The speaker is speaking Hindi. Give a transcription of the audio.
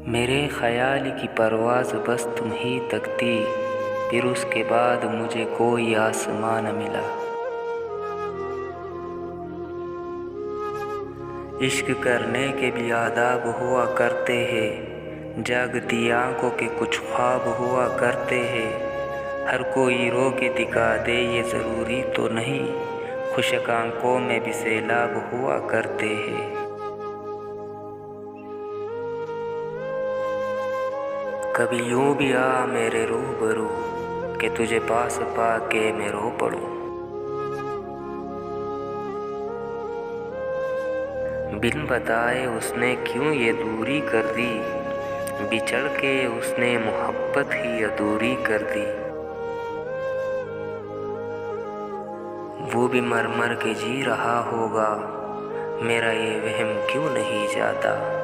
मेरे ख़याल की परवाज़ बस तुम ही तकती, फिर उसके बाद मुझे कोई आसमां न मिला। इश्क करने के भी आदाब हुआ करते हैं, जागती आंखों के कुछ ख्वाब हुआ करते हैं। हर कोई रो के दिखा दे ये ज़रूरी तो नहीं, खुशक आंखों में भी सैलाब हुआ करते हैं। कभी यूं भी आ मेरे रूबरू कि तुझे पास पाके मैं रो पड़ूं। बिन बताए उसने क्यों ये दूरी कर दी, बिछड़ के उसने मोहब्बत ही अधूरी कर दी। वो भी मर मर के जी रहा होगा, मेरा ये वहम क्यों नहीं जाता।